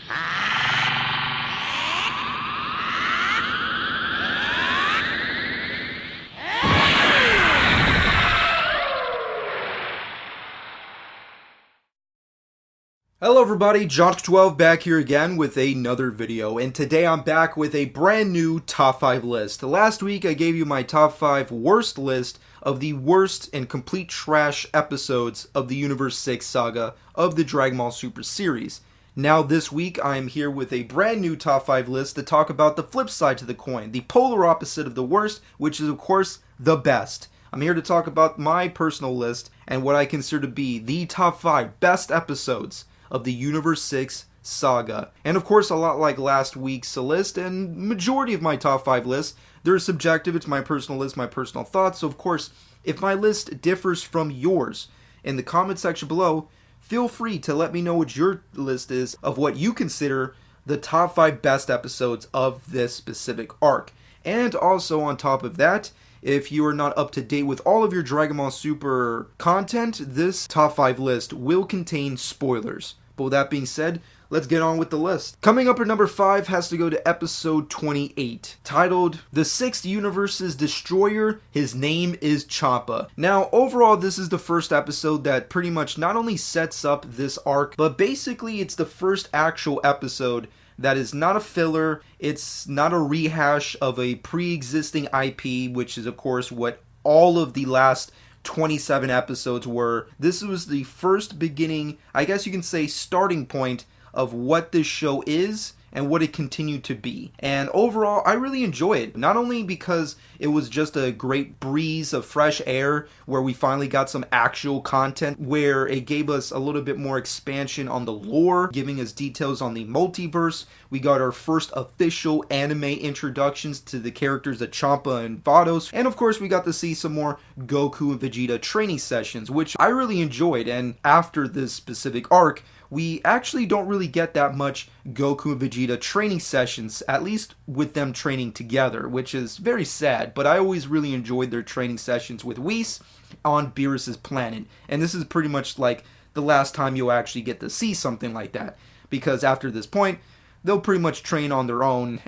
Hello everybody, Jonk12 back here again with another video, and today I'm back with a brand new top 5 list. Last week I gave you my top 5 worst list of the worst and complete trash episodes of the Universe 6 saga of the Dragon Ball Super series. Now this week I am here with a brand new top 5 list to talk about the flip side to the coin, the polar opposite of the worst, which is of course the best. I'm here to talk about my personal list and what I consider to be the top 5 best episodes of the Universe 6 saga. And of course, a lot like last week's list and majority of my top 5 lists, they're subjective. It's my personal list, my personal thoughts. So of course, if my list differs from yours in the comment section below, feel free to let me know what your list is of what you consider the top 5 best episodes of this specific arc. And also on top of that, if you are not up to date with all of your Dragon Ball Super content, this top 5 list will contain spoilers. But with that being said, let's get on with the list. Coming up at number 5 has to go to episode 28, titled The Sixth Universe's Destroyer, His Name is Champa. Now, overall, this is the first episode that pretty much not only sets up this arc, but basically it's the first actual episode that is not a filler, it's not a rehash of a pre-existing IP, which is of course what all of the last 27 episodes were. This was the first beginning, I guess you can say starting point of what this show is and what it continued to be. And overall, I really enjoy it. Not only because it was just a great breeze of fresh air where we finally got some actual content where it gave us a little bit more expansion on the lore, giving us details on the multiverse. We got our first official anime introductions to the characters of Champa and Vados. And of course, we got to see some more Goku and Vegeta training sessions, which I really enjoyed. And after this specific arc, we actually don't really get that much Goku and Vegeta training sessions, at least with them training together, which is very sad, but I always really enjoyed their training sessions with Whis on Beerus's planet, and this is pretty much like the last time you'll actually get to see something like that, because after this point, they'll pretty much train on their own,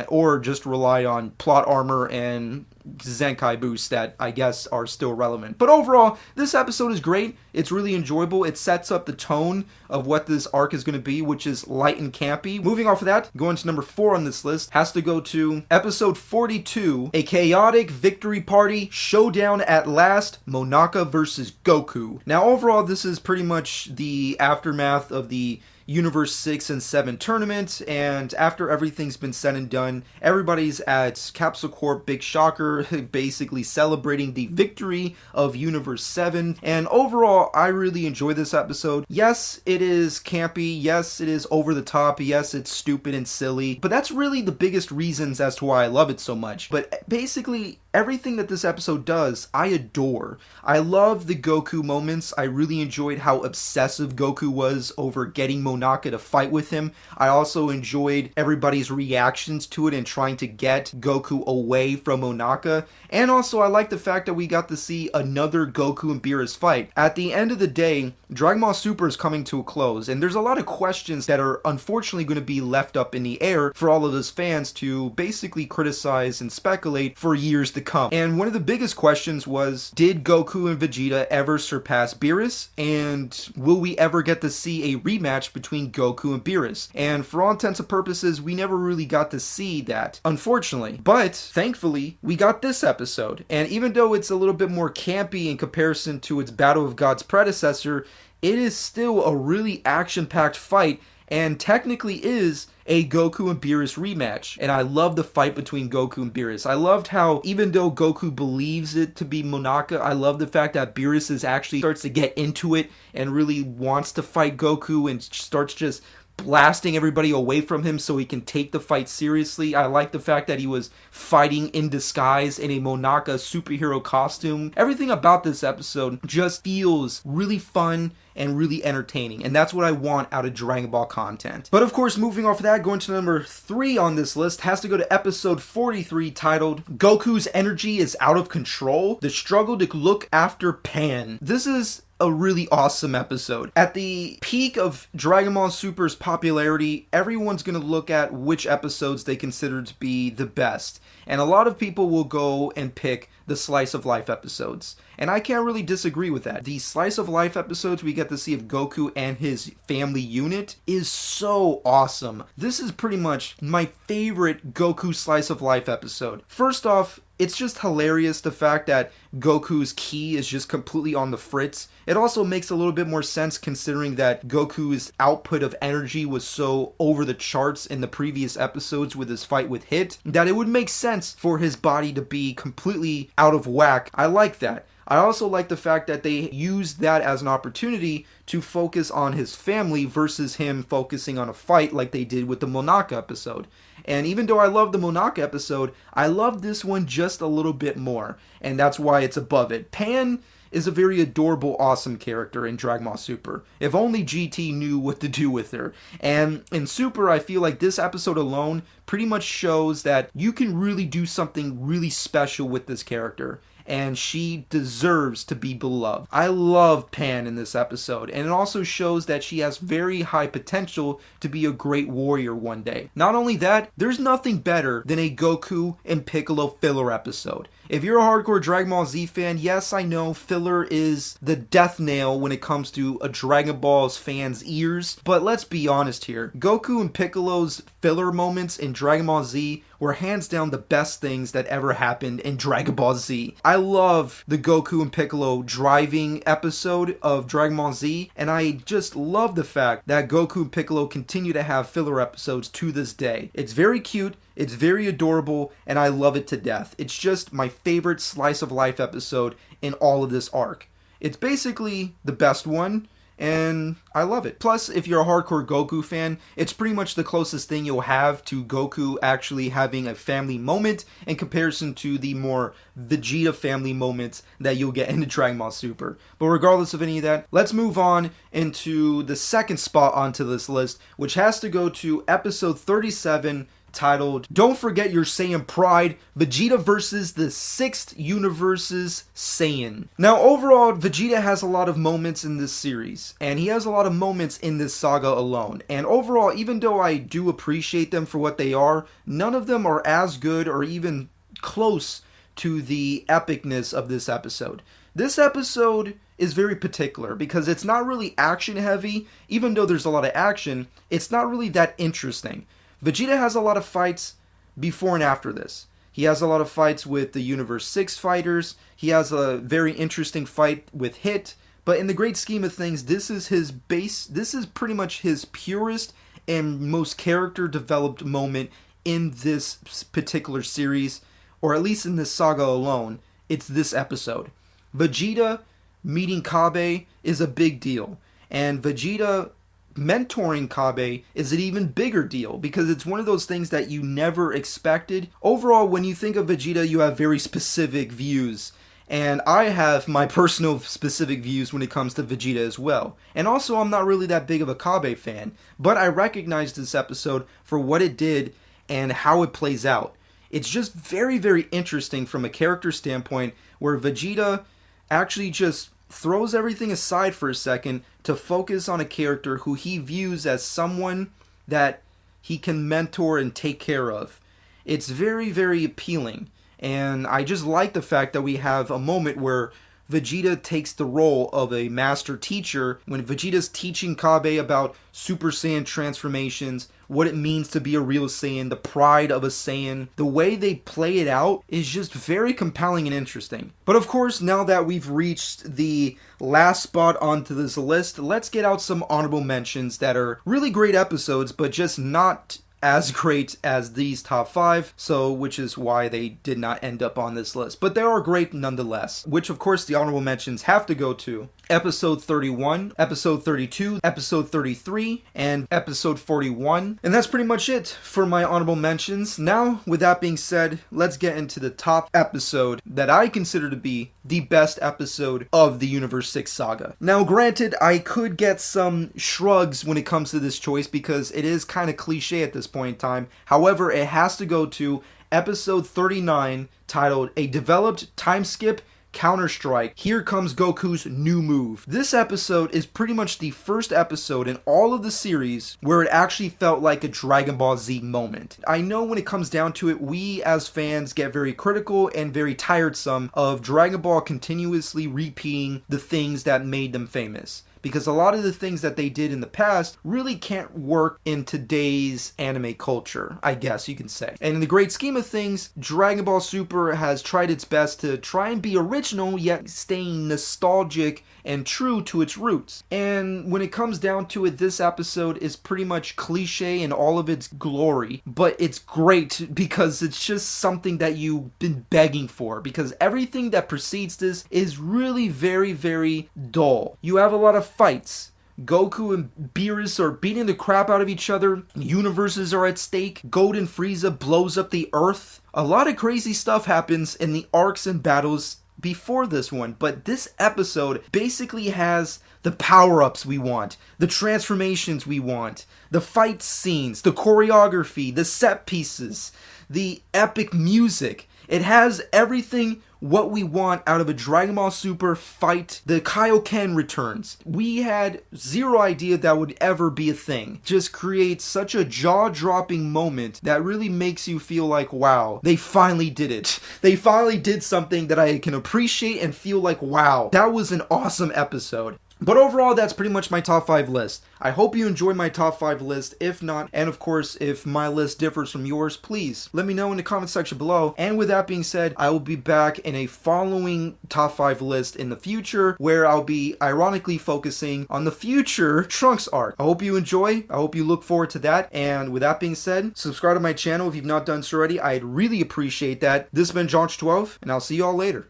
or just rely on plot armor and Zenkai boosts that I guess are still relevant. But overall, this episode is great. It's really enjoyable. It sets up the tone of what this arc is going to be, which is light and campy. Moving off of that, going to number 4 on this list, has to go to episode 42, A Chaotic Victory Party, Showdown at Last, Monaka vs. Goku. Now overall, this is pretty much the aftermath of the Universe 6 and 7 tournament, and after everything's been said and done, everybody's at Capsule Corp Big Shocker, basically celebrating the victory of Universe 7, and overall, I really enjoy this episode. Yes, it is campy, yes, it is over the top, yes, it's stupid and silly, but that's really the biggest reasons as to why I love it so much. But basically, everything that this episode does, I adore. I love the Goku moments. I really enjoyed how obsessive Goku was over getting Monaka to fight with him. I also enjoyed everybody's reactions to it and trying to get Goku away from Monaka. And also I like the fact that we got to see another Goku and Beerus fight. At the end of the day, Dragon Ball Super is coming to a close, and there's a lot of questions that are unfortunately going to be left up in the air for all of us fans to basically criticize and speculate for years to come. And one of the biggest questions was, did Goku and Vegeta ever surpass Beerus? And will we ever get to see a rematch between Goku and Beerus? And for all intents and purposes, we never really got to see that, unfortunately. But thankfully, we got this episode. And even though it's a little bit more campy in comparison to its Battle of Gods predecessor, it is still a really action-packed fight, and technically is a Goku and Beerus rematch. And I love the fight between Goku and Beerus. I loved how, even though Goku believes it to be Monaka, I love the fact that Beerus is actually starts to get into it and really wants to fight Goku and starts just blasting everybody away from him so he can take the fight seriously. I like the fact that he was fighting in disguise in a Monaka superhero costume. Everything about this episode just feels really fun and really entertaining, and that's what I want out of Dragon Ball content. But of course, moving off of that, going to number 3 on this list has to go to episode 43, titled Goku's Energy is Out of Control, The Struggle to Look After Pan. This is a really awesome episode. At the peak of Dragon Ball Super's popularity, everyone's going to look at which episodes they consider to be the best. And a lot of people will go and pick the slice of life episodes. And I can't really disagree with that. The slice of life episodes we get to see of Goku and his family unit is so awesome. This is pretty much my favorite Goku slice of life episode. First off, it's just hilarious the fact that Goku's ki is just completely on the fritz. It also makes a little bit more sense considering that Goku's output of energy was so over the charts in the previous episodes with his fight with Hit, that it would make sense for his body to be completely out of whack. I like that. I also like the fact that they used that as an opportunity to focus on his family versus him focusing on a fight like they did with the Monaka episode. And even though I love the Monaka episode, I love this one just a little bit more, and that's why it's above it. Pan is a very adorable, awesome character in Dragon Ball Super. If only GT knew what to do with her. And in Super, I feel like this episode alone pretty much shows that you can really do something really special with this character. And she deserves to be beloved. I love Pan in this episode, and it also shows that she has very high potential to be a great warrior one day. Not only that, there's nothing better than a Goku and Piccolo filler episode. If you're a hardcore Dragon Ball Z fan, yes, I know filler is the death nail when it comes to a Dragon Ball's fans' ears, but let's be honest here. Goku and Piccolo's filler moments in Dragon Ball Z were hands down the best things that ever happened in Dragon Ball Z. I love the Goku and Piccolo driving episode of Dragon Ball Z, and I just love the fact that Goku and Piccolo continue to have filler episodes to this day. It's very cute, it's very adorable, and I love it to death. It's just my favorite slice of life episode in all of this arc. It's basically the best one, and I love it. Plus, if you're a hardcore Goku fan, it's pretty much the closest thing you'll have to Goku actually having a family moment in comparison to the more Vegeta family moments that you'll get in Dragon Ball Super. But regardless of any of that, let's move on into the second spot onto this list, which has to go to episode 37, titled Don't Forget Your Saiyan Pride, Vegeta versus the Sixth Universe's Saiyan. Now overall, Vegeta has a lot of moments in this series, and he has a lot of moments in this saga alone. And overall, even though I do appreciate them for what they are, none of them are as good or even close to the epicness of this episode. This episode is very particular because it's not really action heavy. Even though there's a lot of action, it's not really that interesting. Vegeta has a lot of fights before and after this. He has a lot of fights with the Universe 6 fighters. He has a very interesting fight with Hit. But in the great scheme of things, this is his base. This is pretty much his purest and most character developed moment in this particular series, or at least in this saga alone. It's this episode. Vegeta meeting Kabe is a big deal. And Vegeta mentoring Kabe is an even bigger deal because it's one of those things that you never expected. Overall, when you think of Vegeta, you have very specific views, and I have my personal specific views when it comes to Vegeta as well. And also, I'm not really that big of a Kabe fan, but I recognize this episode for what it did and how it plays out. It's just very, very interesting from a character standpoint where Vegeta actually just throws everything aside for a second to focus on a character who he views as someone that he can mentor and take care of. It's very, very appealing, and I just like the fact that we have a moment where Vegeta takes the role of a master teacher when Vegeta's teaching Kabe about Super Saiyan transformations, what it means to be a real Saiyan, the pride of a Saiyan. The way they play it out is just very compelling and interesting. But of course, now that we've reached the last spot onto this list, let's get out some honorable mentions that are really great episodes, but just not as great as these top 5, so which is why they did not end up on this list. But they are great nonetheless, which of course the honorable mentions have to go to episode 31, episode 32, episode 33, and episode 41. And that's pretty much it for my honorable mentions. Now, with that being said, let's get into the top episode that I consider to be the best episode of the Universe 6 saga. Now, granted, I could get some shrugs when it comes to this choice because it is kind of cliche at this point in time. However, it has to go to episode 39, titled A Developed Time Skip Counter-Strike, here comes Goku's new move. This episode is pretty much the first episode in all of the series where it actually felt like a Dragon Ball Z moment. I know when it comes down to it, we as fans get very critical and very tiresome of Dragon Ball continuously repeating the things that made them famous, because a lot of the things that they did in the past really can't work in today's anime culture, I guess you can say. And in the great scheme of things, Dragon Ball Super has tried its best to try and be original, yet staying nostalgic and true to its roots. And when it comes down to it, this episode is pretty much cliche in all of its glory, but it's great because it's just something that you've been begging for, because everything that precedes this is really very, very dull. You have a lot of fights. Goku and Beerus are beating the crap out of each other. Universes are at stake. Golden Frieza blows up the Earth. A lot of crazy stuff happens in the arcs and battles before this one, but this episode basically has the power-ups we want, the transformations we want, the fight scenes, the choreography, the set pieces, the epic music. It has everything what we want out of a Dragon Ball Super fight. The Kaioken returns. We had zero idea that would ever be a thing. Just creates such a jaw-dropping moment that really makes you feel like, wow, they finally did it. They finally did something that I can appreciate and feel like, wow, that was an awesome episode. But overall, that's pretty much my top 5 list. I hope you enjoyed my top 5 list. If not, and of course, if my list differs from yours, please let me know in the comment section below. And with that being said, I will be back in a following top 5 list in the future, where I'll be ironically focusing on the future Trunks arc. I hope you enjoy. I hope you look forward to that. And with that being said, subscribe to my channel if you've not done so already. I'd really appreciate that. This has been Untitled 12, and I'll see y'all later.